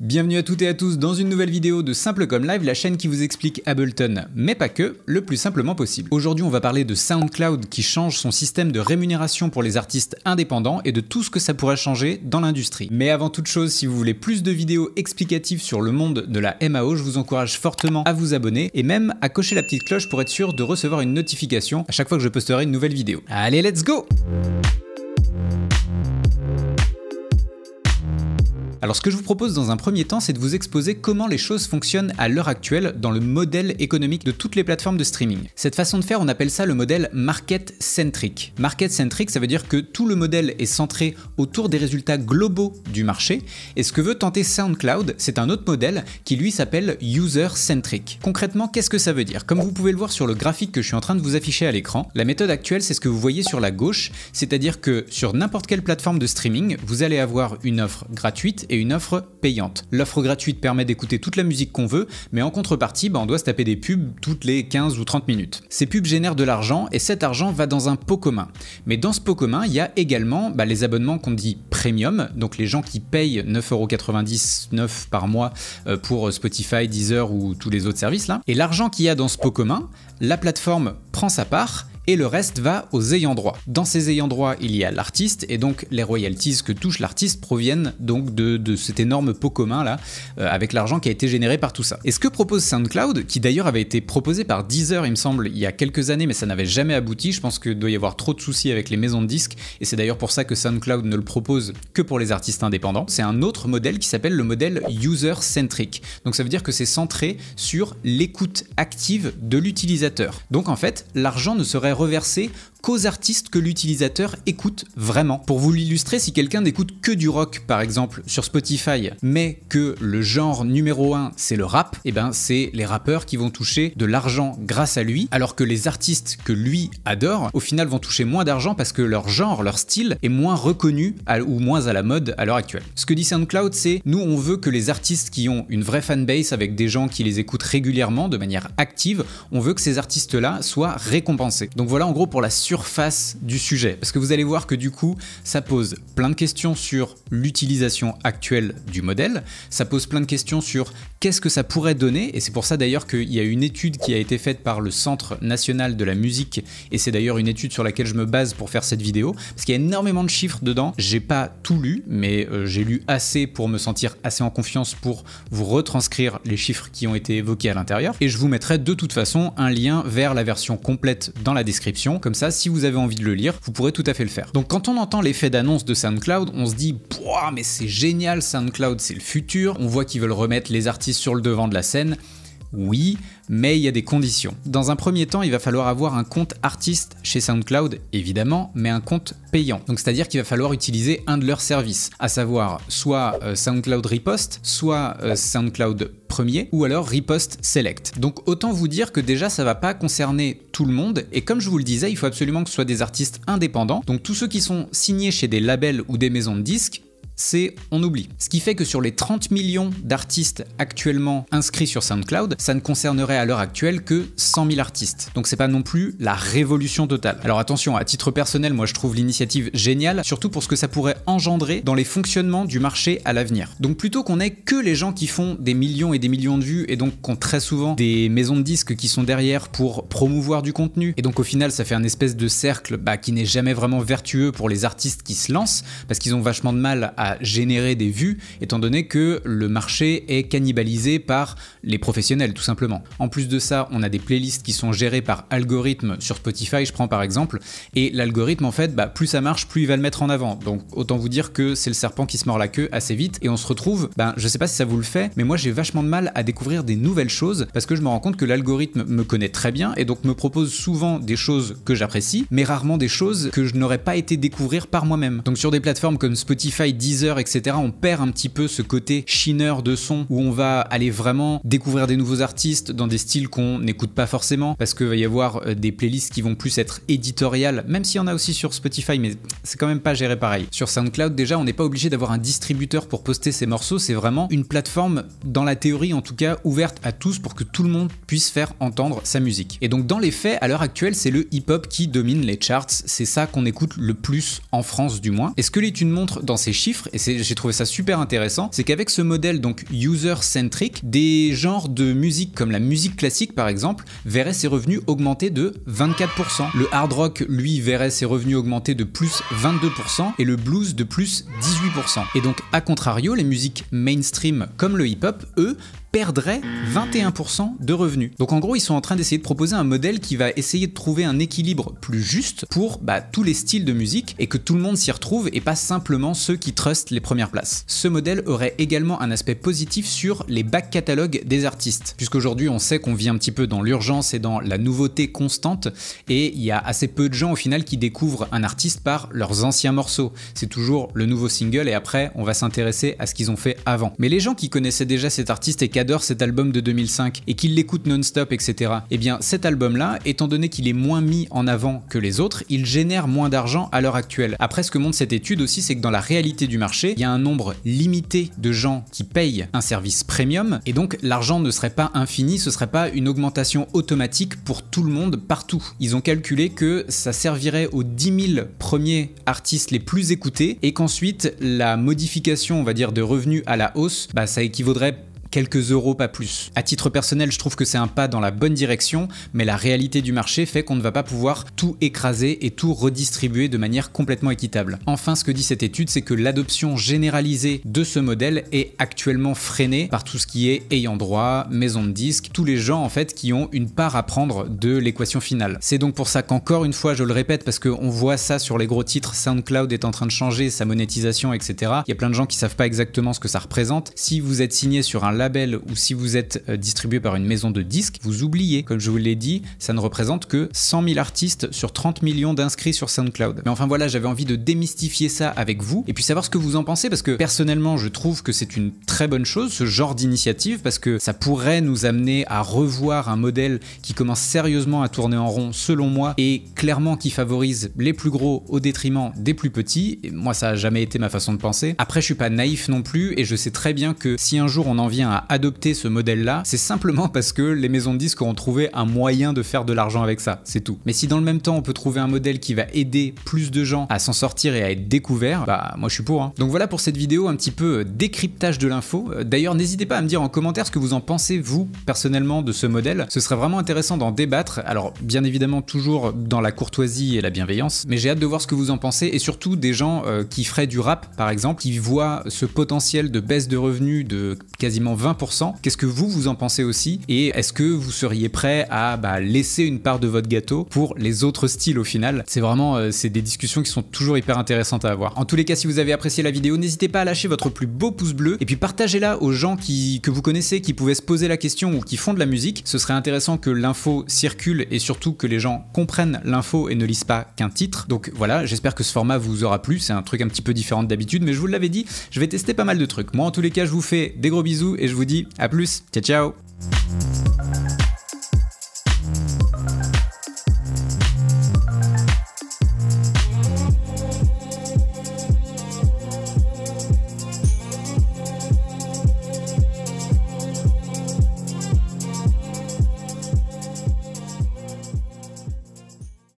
Bienvenue à toutes et à tous dans une nouvelle vidéo de Simple Comme Live, la chaîne qui vous explique Ableton, mais pas que, le plus simplement possible. Aujourd'hui, on va parler de SoundCloud qui change son système de rémunération pour les artistes indépendants et de tout ce que ça pourrait changer dans l'industrie. Mais avant toute chose, si vous voulez plus de vidéos explicatives sur le monde de la MAO, je vous encourage fortement à vous abonner et même à cocher la petite cloche pour être sûr de recevoir une notification à chaque fois que je posterai une nouvelle vidéo. Allez, let's go! Alors ce que je vous propose dans un premier temps, c'est de vous exposer comment les choses fonctionnent à l'heure actuelle dans le modèle économique de toutes les plateformes de streaming. Cette façon de faire, on appelle ça le modèle market-centric. Market-centric, ça veut dire que tout le modèle est centré autour des résultats globaux du marché, et ce que veut tenter SoundCloud, c'est un autre modèle qui lui s'appelle user-centric. Concrètement, qu'est-ce que ça veut dire? Comme vous pouvez le voir sur le graphique que je suis en train de vous afficher à l'écran, la méthode actuelle, c'est ce que vous voyez sur la gauche, c'est-à-dire que sur n'importe quelle plateforme de streaming, vous allez avoir une offre gratuite et une offre payante. L'offre gratuite permet d'écouter toute la musique qu'on veut, mais en contrepartie, on doit se taper des pubs toutes les 15 ou 30 minutes. Ces pubs génèrent de l'argent et cet argent va dans un pot commun. Mais dans ce pot commun, il y a également les abonnements qu'on dit premium, donc les gens qui payent 9,99€ par mois pour Spotify, Deezer ou tous les autres services là. Et l'argent qu'il y a dans ce pot commun, la plateforme prend sa part et le reste va aux ayants droit. Dans ces ayants droit, il y a l'artiste et donc les royalties que touche l'artiste proviennent donc de cet énorme pot commun là, avec l'argent qui a été généré par tout ça. Et ce que propose SoundCloud, qui d'ailleurs avait été proposé par Deezer il me semble il y a quelques années, mais ça n'avait jamais abouti, je pense qu'il doit y avoir trop de soucis avec les maisons de disques et c'est d'ailleurs pour ça que SoundCloud ne le propose que pour les artistes indépendants. C'est un autre modèle qui s'appelle le modèle user-centric. Donc ça veut dire que c'est centré sur l'écoute active de l'utilisateur. Donc en fait, l'argent ne serait reversé qu'aux artistes que l'utilisateur écoute vraiment. Pour vous l'illustrer, si quelqu'un n'écoute que du rock par exemple sur Spotify, mais que le genre numéro 1 c'est le rap, et c'est les rappeurs qui vont toucher de l'argent grâce à lui, alors que les artistes que lui adore, au final vont toucher moins d'argent parce que leur genre, leur style est moins reconnu ou moins à la mode à l'heure actuelle. Ce que dit SoundCloud, c'est nous on veut que les artistes qui ont une vraie fanbase avec des gens qui les écoutent régulièrement de manière active, on veut que ces artistes là soient récompensés. Donc voilà en gros pour la surface du sujet, parce que vous allez voir que du coup ça pose plein de questions sur l'utilisation actuelle du modèle, ça pose plein de questions sur qu'est-ce que ça pourrait donner, et c'est pour ça d'ailleurs qu'il y a une étude qui a été faite par le Centre National de la Musique, et c'est d'ailleurs une étude sur laquelle je me base pour faire cette vidéo, parce qu'il y a énormément de chiffres dedans. J'ai pas tout lu, mais j'ai lu assez pour me sentir assez en confiance pour vous retranscrire les chiffres qui ont été évoqués à l'intérieur, et je vous mettrai de toute façon un lien vers la version complète dans la description, comme ça si vous avez envie de le lire, vous pourrez tout à fait le faire. Donc quand on entend l'effet d'annonce de SoundCloud, on se dit pouah, mais c'est génial, SoundCloud c'est le futur, on voit qu'ils veulent remettre les artistes sur le devant de la scène. Oui, mais il y a des conditions. Dans un premier temps, il va falloir avoir un compte artiste chez SoundCloud, évidemment, mais un compte payant. Donc c'est-à-dire qu'il va falloir utiliser un de leurs services, à savoir soit SoundCloud Riposte, soit SoundCloud Premier, ou alors Riposte Select. Donc autant vous dire que déjà ça va pas concerner tout le monde, et comme je vous le disais, il faut absolument que ce soit des artistes indépendants, donc tous ceux qui sont signés chez des labels ou des maisons de disques, on oublie. Ce qui fait que sur les 30 millions d'artistes actuellement inscrits sur SoundCloud, ça ne concernerait à l'heure actuelle que 100 000 artistes. Donc c'est pas non plus la révolution totale. Alors attention, à titre personnel, moi je trouve l'initiative géniale, surtout pour ce que ça pourrait engendrer dans les fonctionnements du marché à l'avenir. Donc plutôt qu'on ait que les gens qui font des millions et des millions de vues, et donc qu'on très souvent des maisons de disques qui sont derrière pour promouvoir du contenu, et donc au final ça fait un espèce de cercle qui n'est jamais vraiment vertueux pour les artistes qui se lancent, parce qu'ils ont vachement de mal à générer des vues, étant donné que le marché est cannibalisé par les professionnels tout simplement. En plus de ça, on a des playlists qui sont gérées par algorithme sur Spotify, je prends par exemple, et l'algorithme en fait, plus ça marche, plus il va le mettre en avant. Donc autant vous dire que c'est le serpent qui se mord la queue assez vite, et on se retrouve, je sais pas si ça vous le fait, mais moi j'ai vachement de mal à découvrir des nouvelles choses, parce que je me rends compte que l'algorithme me connaît très bien, et donc me propose souvent des choses que j'apprécie, mais rarement des choses que je n'aurais pas été découvrir par moi-même. Donc sur des plateformes comme Spotify, Deezer, etc., on perd un petit peu ce côté chineur de son où on va aller vraiment découvrir des nouveaux artistes dans des styles qu'on n'écoute pas forcément, parce qu'il va y avoir des playlists qui vont plus être éditoriales, même s'il y en a aussi sur Spotify, mais c'est quand même pas géré pareil. Sur SoundCloud, déjà, on n'est pas obligé d'avoir un distributeur pour poster ses morceaux, c'est vraiment une plateforme, dans la théorie en tout cas, ouverte à tous pour que tout le monde puisse faire entendre sa musique. Et donc dans les faits, à l'heure actuelle, c'est le hip-hop qui domine les charts, c'est ça qu'on écoute le plus en France du moins. Et ce que l'étude montre dans ces chiffres, chiffre, et j'ai trouvé ça super intéressant, c'est qu'avec ce modèle donc user-centric, des genres de musique comme la musique classique par exemple, verraient ses revenus augmenter de 24%. Le hard rock, lui, verrait ses revenus augmenter de plus 22%, et le blues de plus 18%. Et donc, à contrario, les musiques mainstream comme le hip-hop, eux, perdrait 21% de revenus. Donc en gros, ils sont en train d'essayer de proposer un modèle qui va essayer de trouver un équilibre plus juste pour tous les styles de musique et que tout le monde s'y retrouve et pas simplement ceux qui trustent les premières places. Ce modèle aurait également un aspect positif sur les back catalogues des artistes, puisqu'aujourd'hui on sait qu'on vit un petit peu dans l'urgence et dans la nouveauté constante, et il y a assez peu de gens au final qui découvrent un artiste par leurs anciens morceaux. C'est toujours le nouveau single et après on va s'intéresser à ce qu'ils ont fait avant. Mais les gens qui connaissaient déjà cet artiste et qui adore cet album de 2005 et qu'il l'écoute non-stop, etc. Eh bien cet album-là, étant donné qu'il est moins mis en avant que les autres, il génère moins d'argent à l'heure actuelle. Après, ce que montre cette étude aussi, c'est que dans la réalité du marché, il y a un nombre limité de gens qui payent un service premium, et donc l'argent ne serait pas infini, ce serait pas une augmentation automatique pour tout le monde partout. Ils ont calculé que ça servirait aux 10 000 premiers artistes les plus écoutés, et qu'ensuite la modification, on va dire, de revenus à la hausse, ça équivaudrait quelques euros, pas plus. À titre personnel, je trouve que c'est un pas dans la bonne direction, mais la réalité du marché fait qu'on ne va pas pouvoir tout écraser et tout redistribuer de manière complètement équitable. Enfin, ce que dit cette étude, c'est que l'adoption généralisée de ce modèle est actuellement freinée par tout ce qui est ayant droit, maison de disques, tous les gens en fait qui ont une part à prendre de l'équation finale. C'est donc pour ça qu'encore une fois, je le répète, parce qu'on voit ça sur les gros titres, SoundCloud est en train de changer sa monétisation, etc. Il y a plein de gens qui savent pas exactement ce que ça représente. Si vous êtes signé sur un label ou si vous êtes distribué par une maison de disques, vous oubliez, comme je vous l'ai dit, ça ne représente que 100 000 artistes sur 30 millions d'inscrits sur SoundCloud. Mais enfin voilà, j'avais envie de démystifier ça avec vous et puis savoir ce que vous en pensez, parce que personnellement je trouve que c'est une très bonne chose, ce genre d'initiative, parce que ça pourrait nous amener à revoir un modèle qui commence sérieusement à tourner en rond selon moi, et clairement qui favorise les plus gros au détriment des plus petits. Et moi ça a jamais été ma façon de penser. Après je suis pas naïf non plus, et je sais très bien que si un jour on en vient à adopter ce modèle-là, c'est simplement parce que les maisons de disques auront trouvé un moyen de faire de l'argent avec ça, c'est tout. Mais si dans le même temps on peut trouver un modèle qui va aider plus de gens à s'en sortir et à être découverts, moi je suis pour. Donc voilà pour cette vidéo, un petit peu décryptage de l'info. D'ailleurs n'hésitez pas à me dire en commentaire ce que vous en pensez vous, personnellement, de ce modèle. Ce serait vraiment intéressant d'en débattre, alors bien évidemment toujours dans la courtoisie et la bienveillance, mais j'ai hâte de voir ce que vous en pensez, et surtout des gens qui feraient du rap par exemple, qui voient ce potentiel de baisse de revenus de quasiment 20%. Qu'est-ce que vous en pensez aussi, et est-ce que vous seriez prêt à laisser une part de votre gâteau pour les autres styles au final? C'est vraiment c'est des discussions qui sont toujours hyper intéressantes à avoir. En tous les cas, si vous avez apprécié la vidéo, n'hésitez pas à lâcher votre plus beau pouce bleu, et puis partagez-la aux gens que vous connaissez, qui pouvaient se poser la question ou qui font de la musique. Ce serait intéressant que l'info circule et surtout que les gens comprennent l'info et ne lisent pas qu'un titre. Donc voilà, j'espère que ce format vous aura plu. C'est un truc un petit peu différent d'habitude, mais je vous l'avais dit, je vais tester pas mal de trucs. Moi en tous les cas, je vous fais des gros bisous et je vous dis à plus, ciao ciao.